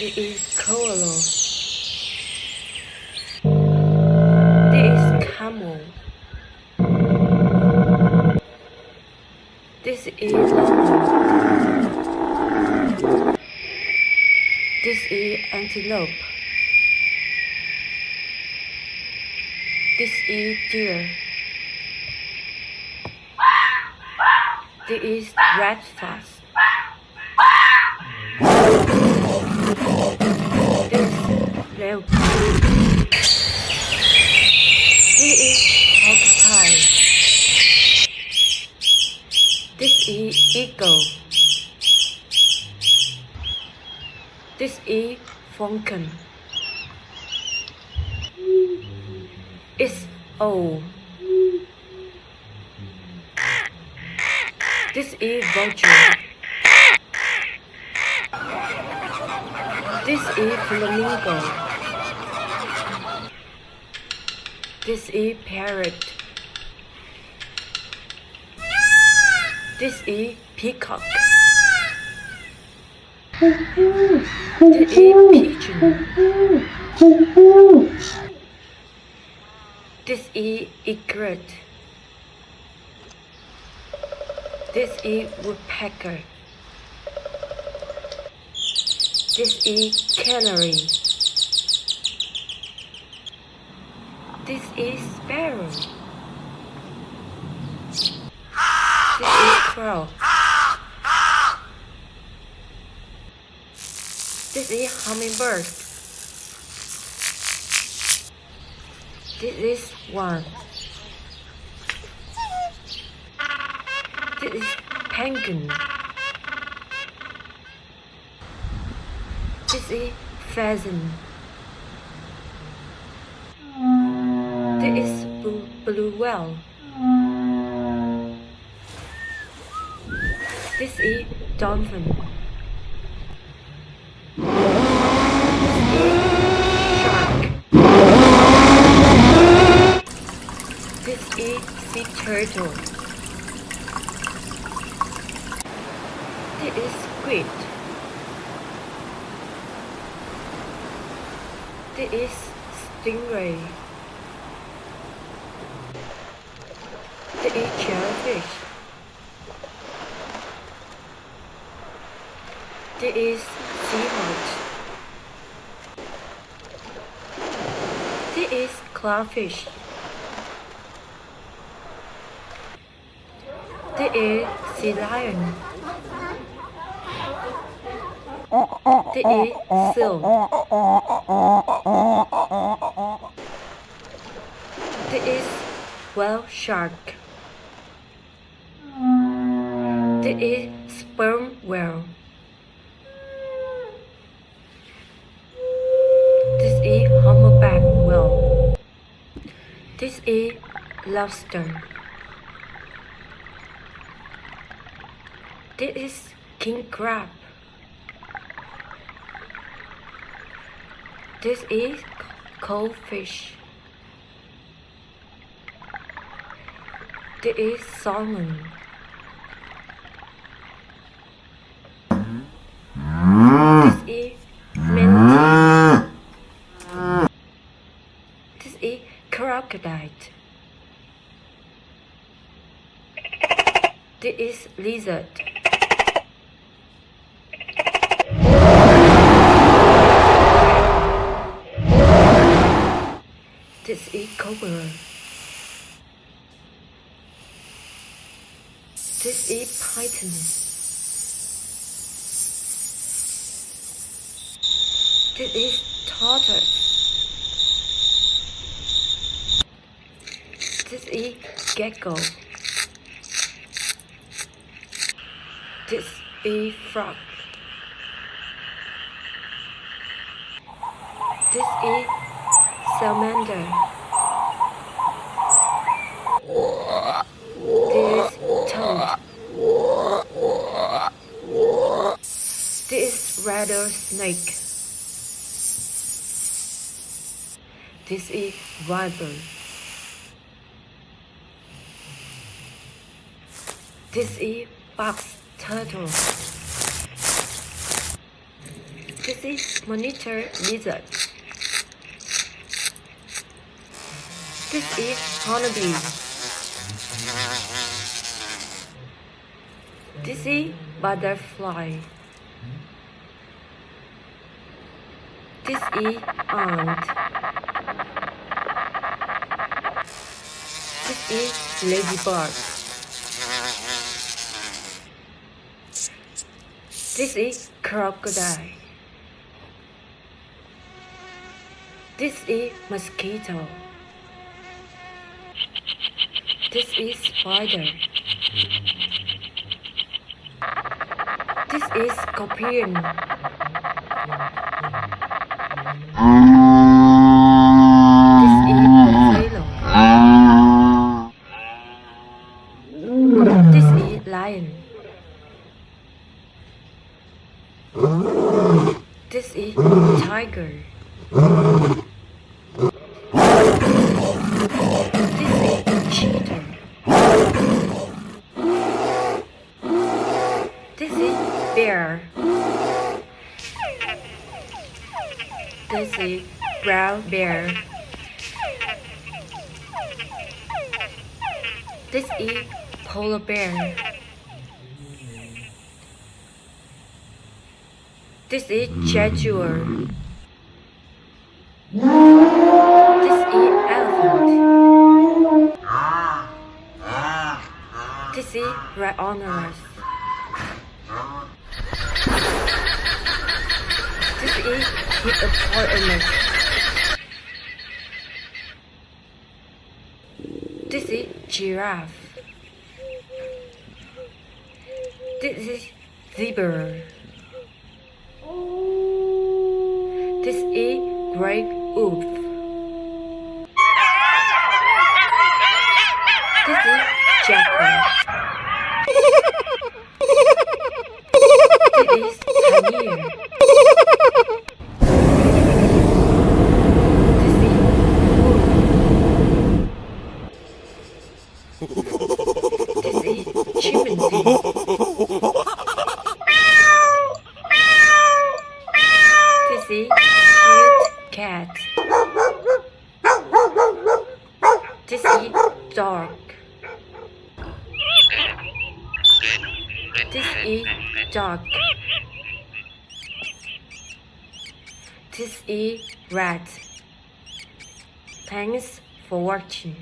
It is koala. This is camel. This is llama. This is antelope. This is deer. This is red fox. This is leopard. This is porcupine. This is eagle. This is falcon. It's owl. This is vulture. This is flamingo. This is parrot. This is peacock. This is pigeon. This is egret. This is woodpecker. This is canary. This is sparrow. This is crow. This is hummingbird. This is swan. This is penguin. This is pheasant. This is blue whale. This is dolphin. This is shark. This is sea turtle. This is squid. This is stingray. This is jellyfish. This is seahorse. This is clownfish. This is sea lion. This is seal. This is whale shark. This is sperm whale. This is humpback whale. This is lobster. This is king crab. This is goldfish. This is salmon. This is manatee. This is crocodile. This is lizard. This is cobra. This is python. This is tortoise. This is gecko. This is frog. This is salamander. This is toad. This is rattlesnake. This is viper. This is box turtle. This This is monitor lizard. This is honeybee. This is butterfly. This is ant. This is ladybird. This is crocodile. This is mosquito. This is spider. This is scorpion. This is buffalo. This is lion. This is tiger. This is cheetah. This is bear. This is brown bear. This is polar bear. This is jaguar. This is elephant. This is rhinoceros. This is hippopotamus. This is giraffe. This is zebra. This is great wolf. This is jackal. This is hyena. This is wolf. This is chimpanzee. This is cute cat. This is dog. This is dog. This is rat. Thanks for watching.